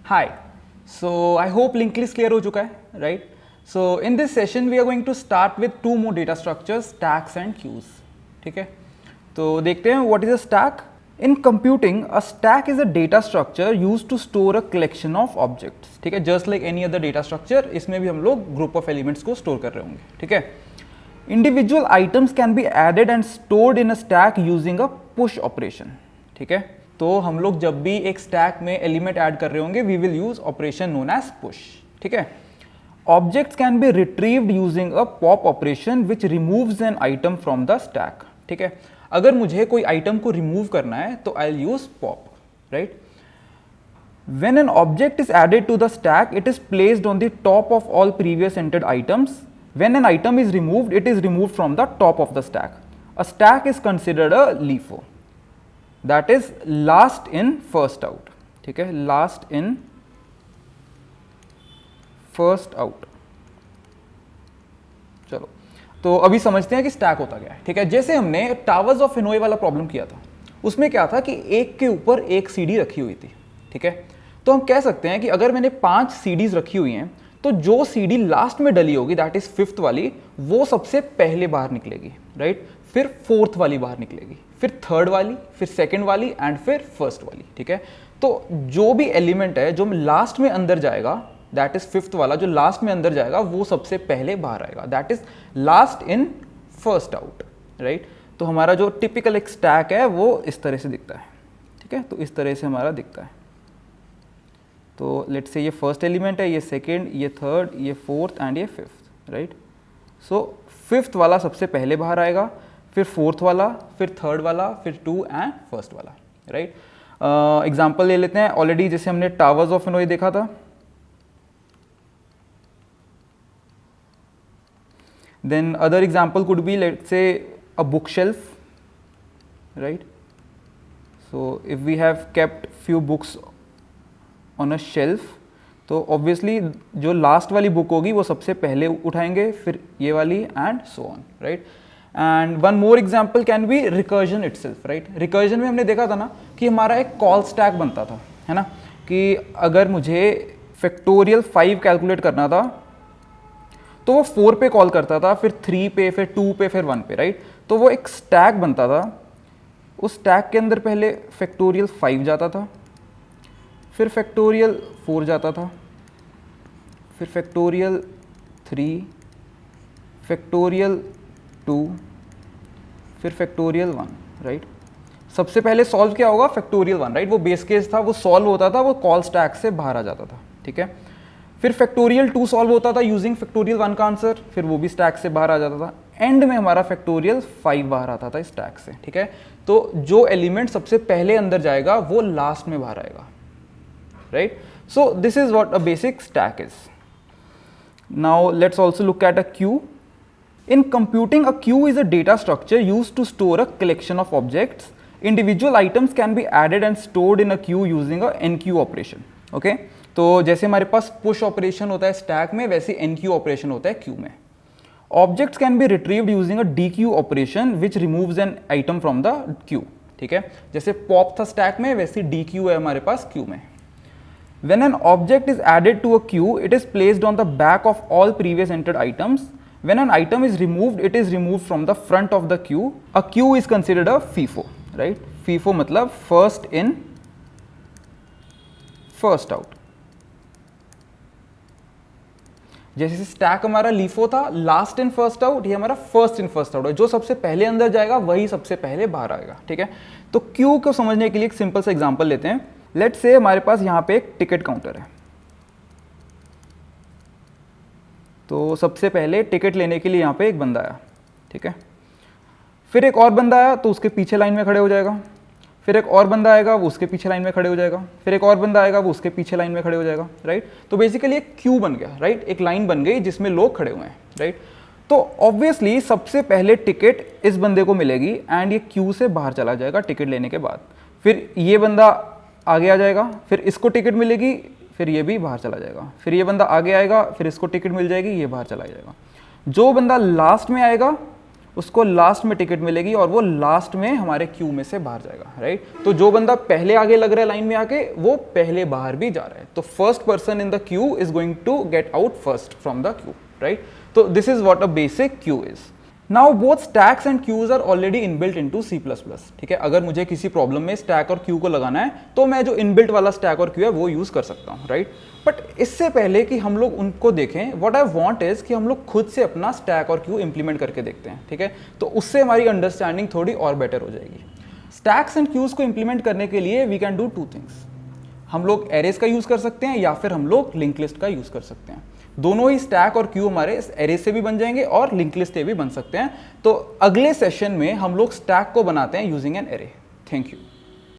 Hi. So I hope linked list clear हो चुका है, right? So in this session we are going to start with two more data structures, stacks and queues. ठीक है? तो देखते हैं what is a stack. In computing, a stack is a data structure used to store a collection of objects. ठीक है? Just like any other data structure, इसमें भी हम लोग group of elements को store कर रहे होंगे. ठीक है? Individual items can be added and stored in a stack using a push operation. ठीक है? तो हम लोग जब भी एक स्टैक में एलिमेंट ऐड कर रहे होंगे we will use operation known as push. ठीक है. Objects can be retrieved using a pop operation which removes an item from the stack. ठीक है. अगर मुझे कोई आइटम को रिमूव करना है तो I will use pop. Right. When an object is added to the stack, it is placed on the top of all previous entered items. When an item is removed, it is removed from the top of the stack. A stack is considered a LIFO. That is last in first out. ठीक है. Last in first out. चलो तो अभी समझते हैं कि stack होता क्या है. ठीक है. जैसे हमने टावर्स ऑफ हेनोई वाला प्रॉब्लम किया था उसमें क्या था कि एक के ऊपर एक सीडी रखी हुई थी. ठीक है. तो हम कह सकते हैं कि अगर मैंने 5 सीडीज रखी हुई हैं तो जो सीडी लास्ट में डली होगी दैट इज 5th वाली वो सबसे पहले बाहर निकलेगी. राइट. फिर 4th वाली बाहर निकलेगी, फिर 3rd वाली, फिर 2nd वाली एंड फिर 1st वाली. ठीक है. तो जो भी एलिमेंट है जो लास्ट में अंदर जाएगा दैट इज 5th वाला जो लास्ट में अंदर जाएगा वो सबसे पहले बाहर आएगा. That is last in first out. Right. तो हमारा जो टिपिकल एक स्टैक है वो इस तरह से दिखता है. ठीक है. तो इस तरह से हमारा दिखता है. तो लेट्स से ये फर्स्ट एलिमेंट है, ये सेकेंड, ये थर्ड, ये फोर्थ एंड ये 5th. राइट. सो 5th वाला सबसे पहले बाहर आएगा, फिर 4th वाला, फिर 3rd वाला, फिर 2 एंड 1st वाला. राइट. एग्जाम्पल ले लेते हैं. ऑलरेडी जैसे हमने टावर्स ऑफ हेनोई देखा था. Then other example could be let's say a book shelf. Right. So if we have kept few books on a shelf तो ऑब्वियसली जो लास्ट वाली बुक होगी वो सबसे पहले उठाएंगे, फिर ये वाली and so on. Right. And one more example can be recursion itself. Right. Recursion में हमने देखा था ना कि हमारा एक कॉल स्टैक बनता था, है ना, कि अगर मुझे फैक्टोरियल 5 कैलकुलेट करना था तो वो 4 पे कॉल करता था, फिर 3 पे, फिर 2 पे, फिर 1 पे. राइट. तो वो एक स्टैक बनता था. उस स्टैक के अंदर पहले फैक्टोरियल 5 जाता था, फिर फैक्टोरियल 4 जाता था, फिर फैक्टोरियल 3, फैक्टोरियल 2, फिर फैक्टोरियल 1. राइट. सबसे पहले सॉल्व क्या होगा? फैक्टोरियल 1. राइट. वो बेस केस था, वो सॉल्व होता था, वो कॉल स्टैक से बाहर आ जाता था. ठीक है. फिर फैक्टोरियल 2 सॉल्व होता था यूजिंग फैक्टोरियल 1 का आंसर, फिर वो भी स्टैक से बाहर आ जाता था. एंड में हमारा फैक्टोरियल 5 बाहर आता था स्टैक से. ठीक है. तो जो एलिमेंट सबसे पहले अंदर जाएगा वो लास्ट में बाहर आएगा. Right. So this is what a basic stack is. Now let's also look at a queue. In computing, a queue is a data structure used to store a collection of objects. Individual items can be added and stored in a queue using a enqueue operation. Okay. तो जैसे हमारे पास push operation होता है stack में, वैसे enqueue operation होता है queue में. Objects can be retrieved using a dequeue operation which removes an item from the queue. ठीक है. जैसे pop था stack में वैसे dequeue है हमारे पास queue में. When an object is added to a queue, it is placed on the back of all previous entered items. When an item is removed, it is removed from the front of the queue. A queue is considered a FIFO, right? FIFO मतलब first in, first out. जैसे stack हमारा LIFO था, last in first out, ये हमारा first in first out है. जो सबसे पहले अंदर जाएगा वही सबसे पहले बाहर आएगा. ठीक है. तो क्यू को समझने के लिए एक सिंपल सा एग्जांपल लेते हैं. लेट्स से हमारे पास यहाँ पे एक टिकट काउंटर है. तो सबसे पहले टिकट लेने के लिए यहाँ पे एक बंदा आया. ठीक है. फिर एक और बंदा आया तो उसके पीछे लाइन में खड़े हो जाएगा. फिर एक और बंदा आएगा वो उसके पीछे लाइन में खड़े हो जाएगा. फिर एक और बंदा आएगा वो उसके पीछे लाइन में खड़े हो जाएगा. राइट. तो बेसिकली एक क्यू बन गया. राइट. एक लाइन बन गई जिसमें लोग खड़े हुए हैं. राइट. तो ऑब्वियसली सबसे पहले टिकट इस बंदे को मिलेगी एंड ये क्यू से बाहर चला जाएगा टिकट लेने के बाद. फिर ये बंदा आगे आ जाएगा, फिर इसको टिकट मिलेगी, फिर ये भी बाहर चला जाएगा. फिर ये बंदा आगे आएगा, फिर इसको टिकट मिल जाएगी, ये बाहर चला जाएगा. जो बंदा लास्ट में आएगा उसको लास्ट में टिकट मिलेगी और वो लास्ट में हमारे क्यू में से बाहर जाएगा, राइट। तो जो बंदा पहले आगे लग रहा है लाइन में आके, वो पहले बाहर भी जा रहा है, तो first person in the queue is going to get out first from the queue, right. तो this is what a basic queue is. Now both stacks and queues are already inbuilt into C++, ठीक है। अगर मुझे किसी problem में stack और Q को लगाना है तो मैं जो इनबिल्ट वाला स्टैक और क्यू है वो यूज कर सकता हूँ, राइट। बट इससे पहले कि हम लोग उनको देखें, व्हाट आई वांट इज कि हम लोग खुद से अपना स्टैक और क्यू इंप्लीमेंट करके देखते हैं, ठीक है। तो उससे हमारी अंडरस्टैंडिंग थोड़ी और बेटर हो जाएगी। स्टैक्स एंड क्यूज को इंप्लीमेंट करने के लिए वी कैन डू 2 थिंग्स। हम लोग एरेज का यूज कर सकते हैं या फिर हम लोग लिंक लिस्ट का यूज कर सकते हैं। दोनों ही स्टैक और क्यू हमारे एरे से भी बन जाएंगे और लिंक लिस्ट से भी बन सकते हैं। तो अगले सेशन में हम लोग स्टैक को बनाते हैं using an array. Thank you.